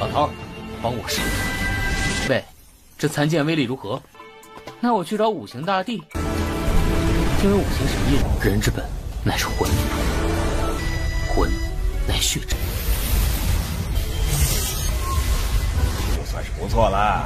老头，帮我试试。喂，这残剑威力如何？那我去找五行大帝。因为五行神印，人之本乃是魂，魂乃血之本。这算是不错了。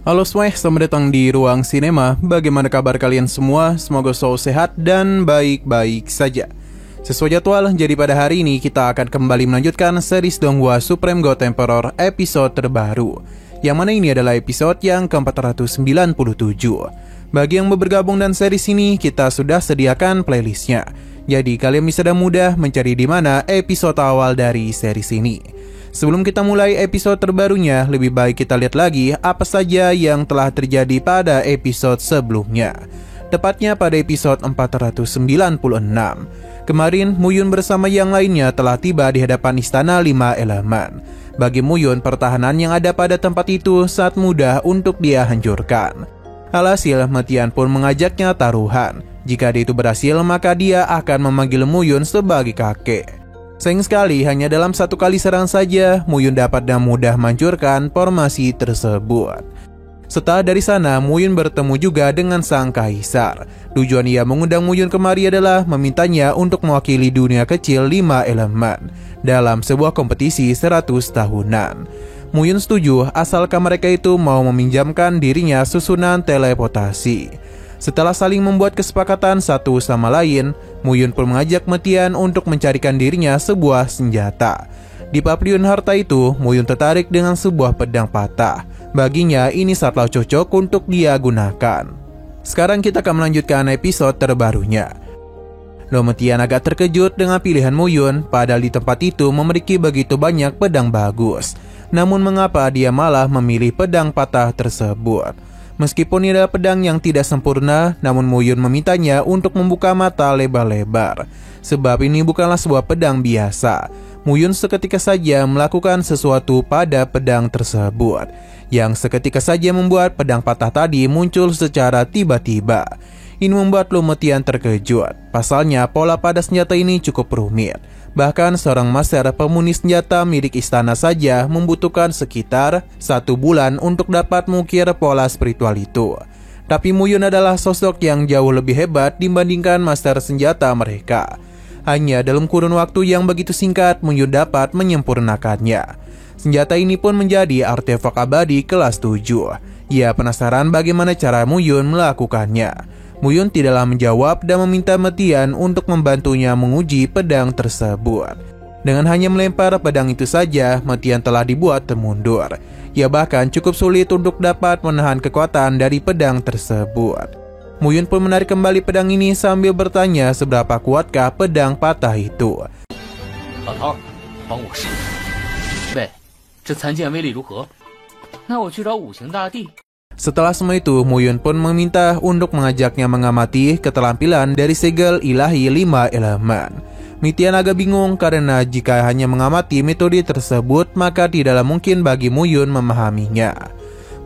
Halo semuanya, selamat datang di Ruang Sinema. Bagaimana kabar kalian semua? Semoga selalu sehat dan baik-baik saja. Sesuai jadwal, jadi pada hari ini kita akan kembali melanjutkan series Donghua Supreme God Emperor episode terbaru, yang mana ini adalah episode yang ke-497. Bagi yang bergabung dan series ini, kita sudah sediakan playlistnya. Jadi kalian bisa dengan mudah mencari di mana episode awal dari series ini. Sebelum kita mulai episode terbarunya, lebih baik kita lihat lagi apa saja yang telah terjadi pada episode sebelumnya. Tepatnya pada episode 496. Kemarin, Muyun bersama yang lainnya telah tiba di hadapan Istana 5 Elemen. Bagi Muyun, pertahanan yang ada pada tempat itu sangat mudah untuk dia hancurkan. Alhasil, Metian pun mengajaknya taruhan. Jika dia itu berhasil, maka dia akan memanggil Muyun sebagai kakek. Sayang sekali, hanya dalam satu kali serang saja, Muyun dapat dengan mudah menghancurkan formasi tersebut. Setelah dari sana, Muyun bertemu juga dengan sang kaisar. Tujuan ia mengundang Muyun kemari adalah memintanya untuk mewakili dunia kecil 5 elemen dalam sebuah kompetisi 100 tahunan. Muyun setuju asalkan mereka itu mau meminjamkan dirinya susunan teleportasi. Setelah saling membuat kesepakatan satu sama lain, Muyun pun mengajak Metian untuk mencarikan dirinya sebuah senjata. Di pavilion harta itu, Muyun tertarik dengan sebuah pedang patah. Baginya, ini sangatlah cocok untuk dia gunakan. Sekarang kita akan melanjutkan episode terbarunya. Metian agak terkejut dengan pilihan Muyun, padahal di tempat itu memiliki begitu banyak pedang bagus. Namun mengapa dia malah memilih pedang patah tersebut? Meskipun ini adalah pedang yang tidak sempurna, namun Muyun memintanya untuk membuka mata lebar-lebar. Sebab ini bukanlah sebuah pedang biasa. Muyun seketika saja melakukan sesuatu pada pedang tersebut, yang seketika saja membuat pedang patah tadi muncul secara tiba-tiba. Ini membuat Metian terkejut. Pasalnya, pola pada senjata ini cukup rumit. Bahkan seorang master pemurni senjata milik istana saja membutuhkan sekitar 1 bulan untuk dapat mengukir pola spiritual itu. Tapi Muyun adalah sosok yang jauh lebih hebat dibandingkan master senjata mereka. Hanya dalam kurun waktu yang begitu singkat, Muyun dapat menyempurnakannya. Senjata ini pun menjadi artefak abadi kelas 7. Ia penasaran bagaimana cara Muyun melakukannya. Muyun tidaklah menjawab dan meminta Metian untuk membantunya menguji pedang tersebut. Dengan hanya melempar pedang itu saja, Metian telah dibuat termundur. Ia bahkan cukup sulit untuk dapat menahan kekuatan dari pedang tersebut. Muyun pun menarik kembali pedang ini sambil bertanya seberapa kuatkah pedang patah itu. 老头，帮我试试。喂，这残剑威力如何？那我去找五行大帝。 Setelah semua itu, Muyun pun meminta untuk mengajaknya mengamati keterampilan dari segel ilahi 5 elemen. Metian agak bingung karena jika hanya mengamati metode tersebut, maka tidaklah mungkin bagi Muyun memahaminya.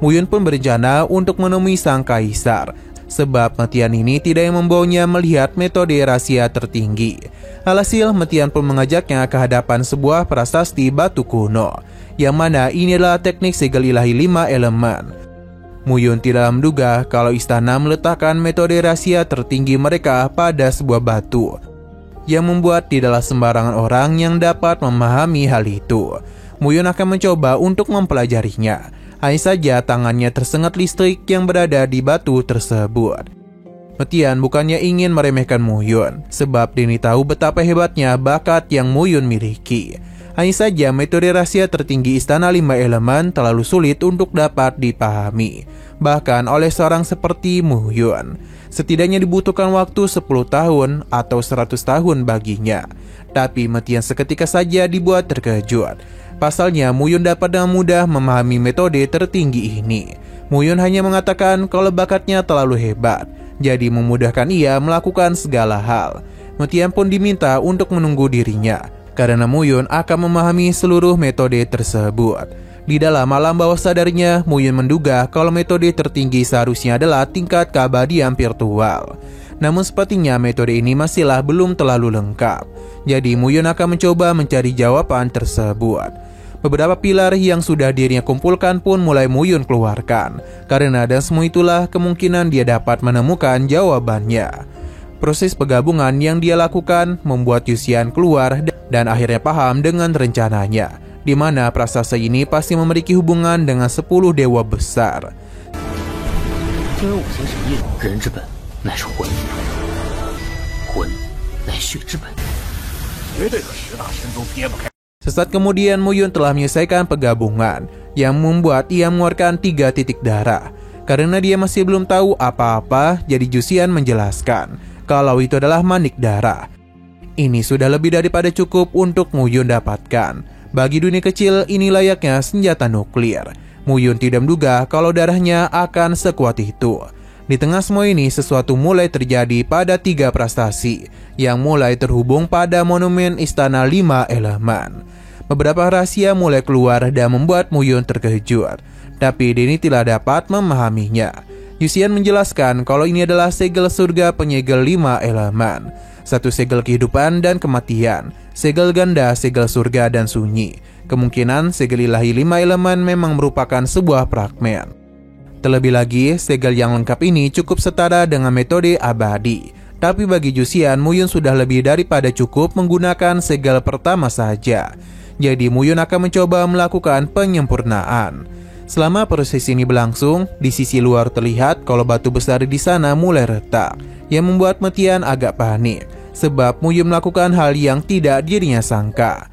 Muyun pun berencana untuk menemui sang kaisar, sebab Metian ini tidak yang membawanya melihat metode rahasia tertinggi. Alhasil, Metian pun mengajaknya ke hadapan sebuah prasasti batu kuno, yang mana ini adalah teknik segel ilahi 5 elemen. Muyun tidak menduga kalau istana meletakkan metode rahasia tertinggi mereka pada sebuah batu, yang membuat tidaklah sembarangan orang yang dapat memahami hal itu. Muyun akan mencoba untuk mempelajarinya. Hanya saja tangannya tersengat listrik yang berada di batu tersebut. Metian bukannya ingin meremehkan Muyun, sebab dia tahu betapa hebatnya bakat yang Muyun miliki. Hanya saja metode rahasia tertinggi Istana 5 Elemen terlalu sulit untuk dapat dipahami, bahkan oleh seorang seperti Muyun. Setidaknya dibutuhkan waktu 10 tahun atau 100 tahun baginya. Tapi Metian seketika saja dibuat terkejut. Pasalnya Muyun dapat dengan mudah memahami metode tertinggi ini. Muyun hanya mengatakan kalau bakatnya terlalu hebat. jadi memudahkan ia melakukan segala hal. Metian pun diminta untuk menunggu dirinya, karena Muyun akan memahami seluruh metode tersebut. Di dalam alam bawah sadarnya, Muyun menduga kalau metode tertinggi seharusnya adalah tingkat keabadian virtual. Namun sepertinya metode ini masihlah belum terlalu lengkap. Jadi Muyun akan mencoba mencari jawaban tersebut. Beberapa pilar yang sudah dirinya kumpulkan pun mulai Muyun keluarkan. Karena dan semua itulah kemungkinan dia dapat menemukan jawabannya. Proses penggabungan yang dia lakukan membuat Yuxian keluar dan akhirnya paham dengan rencananya, di mana prasasti ini pasti memiliki hubungan dengan 10 dewa besar. 因为五行神印，人之本乃是魂，魂乃血之本，绝对和10大神宗撇不开。 Sesaat kemudian Muyun telah menyelesaikan penggabungan yang membuat ia mengeluarkan 3 titik darah. Karena dia masih belum tahu apa-apa, jadi Yuxian menjelaskan kalau itu adalah manik darah. Ini sudah lebih daripada cukup untuk Muyun dapatkan. Bagi dunia kecil, ini layaknya senjata nuklir. Muyun tidak menduga kalau darahnya akan sekuat itu. Di tengah semua ini, sesuatu mulai terjadi pada 3 prestasi yang mulai terhubung pada monumen Istana 5 Elemen. Beberapa rahasia mulai keluar dan membuat Muyun terkejut, tapi Denny tidak dapat memahaminya. Yuxian menjelaskan kalau ini adalah segel surga penyegel 5 elemen. Satu segel kehidupan dan kematian, segel ganda, segel surga dan sunyi. Kemungkinan segel ilahi 5 elemen memang merupakan sebuah fragmen. Terlebih lagi, segel yang lengkap ini cukup setara dengan metode abadi. Tapi bagi Yuxian, Muyun sudah lebih daripada cukup menggunakan segel pertama saja. Jadi Muyun akan mencoba melakukan penyempurnaan. Selama proses ini berlangsung, di sisi luar terlihat kalau batu besar di sana mulai retak, yang membuat Metian agak panik, sebab Muyun melakukan hal yang tidak dirinya sangka.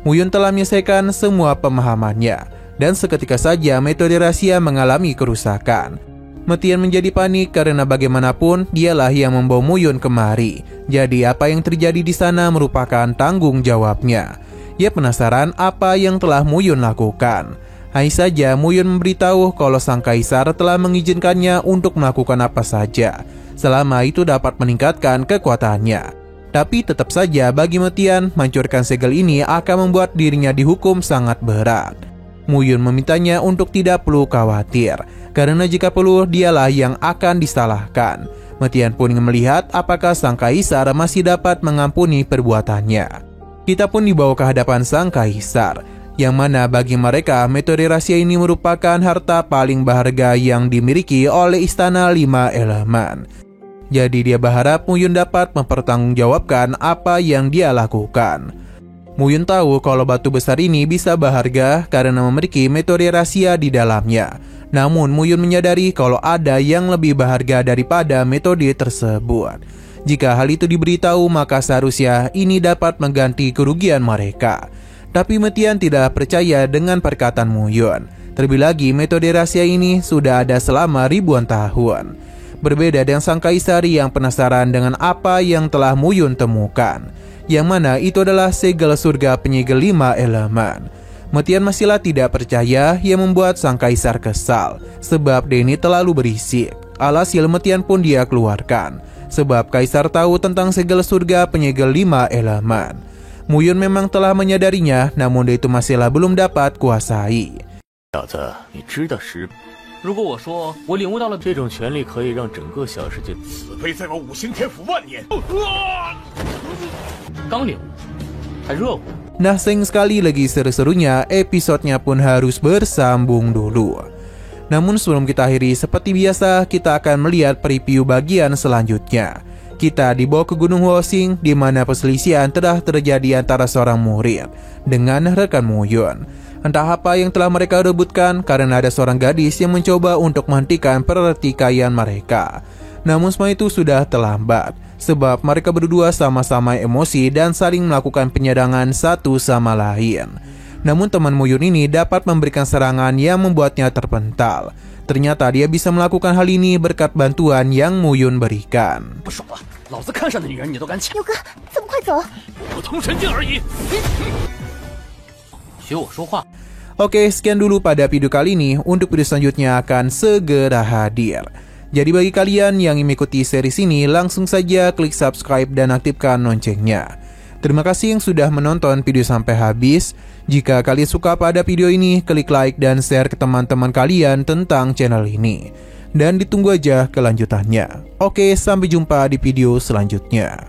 Muyun telah menyelesaikan semua pemahamannya, dan seketika saja metode rahasia mengalami kerusakan. Metian menjadi panik karena bagaimanapun dialah yang membawa Muyun kemari. Jadi apa yang terjadi di sana merupakan tanggung jawabnya. Ia penasaran apa yang telah Muyun lakukan. Hanya saja Muyun memberitahu kalau sang kaisar telah mengizinkannya untuk melakukan apa saja, selama itu dapat meningkatkan kekuatannya. Tapi tetap saja bagi Metian, menghancurkan segel ini akan membuat dirinya dihukum sangat berat. Muyun memintanya untuk tidak perlu khawatir, karena jika perlu dialah yang akan disalahkan. Metian pun ingin melihat apakah sang kaisar masih dapat mengampuni perbuatannya. Kita pun dibawa ke hadapan sang kaisar, yang mana bagi mereka metode rahasia ini merupakan harta paling berharga yang dimiliki oleh Istana 5 Elemen. Jadi dia berharap Muyun dapat mempertanggungjawabkan apa yang dia lakukan. Muyun tahu kalau batu besar ini bisa berharga karena memiliki metode rahasia di dalamnya. Namun Muyun menyadari kalau ada yang lebih berharga daripada metode tersebut. Jika hal itu diberitahu, maka seharusnya ini dapat mengganti kerugian mereka. Tapi Metian tidak percaya dengan perkataan Muyun. Terlebih lagi metode rahasia ini sudah ada selama ribuan tahun. Berbeda dengan sang kaisar yang penasaran dengan apa yang telah Muyun temukan, yang mana itu adalah segel surga penyegel 5 elemen. Metian masihlah tidak percaya, yang membuat sang kaisar kesal, sebab Denny terlalu berisik. Alhasil Metian pun dia keluarkan, sebab kaisar tahu tentang segel surga penyegel 5 elemen. Muyun memang telah menyadarinya, namun dia itu masihlah belum dapat kuasai. 小子，你知道10。如果我说我领悟到了这种权利，可以让整个小世界此辈在我五行天府万年。刚领悟，还热乎。 Nah, sayang sekali lagi seru-serunya, episodenya pun harus bersambung dulu. Namun sebelum kita akhiri, seperti biasa kita akan melihat preview bagian selanjutnya. Kita dibawa ke Gunung Huoxing, di mana perselisihan telah terjadi antara seorang murid dengan rekan Muyun. Entah apa yang telah mereka rebutkan, karena ada seorang gadis yang mencoba untuk menghentikan pertikaian mereka. Namun semua itu sudah terlambat, sebab mereka berdua sama-sama emosi dan saling melakukan penyerangan satu sama lain. Namun teman Muyun ini dapat memberikan serangan yang membuatnya terpental. Ternyata dia bisa melakukan hal ini berkat bantuan yang Muyun berikan. 不爽了，老子看上的女人你都敢抢！牛哥，怎么快走？普通神境而已。学我说话。Oke, sekian dulu pada video kali ini. Untuk video selanjutnya akan segera hadir. Jadi bagi kalian yang ingin mengikuti series ini, langsung saja klik subscribe dan aktifkan loncengnya. Terima kasih yang sudah menonton video sampai habis. Jika kalian suka pada video ini, klik like dan share ke teman-teman kalian tentang channel ini. Dan ditunggu aja kelanjutannya. Oke, sampai jumpa di video selanjutnya.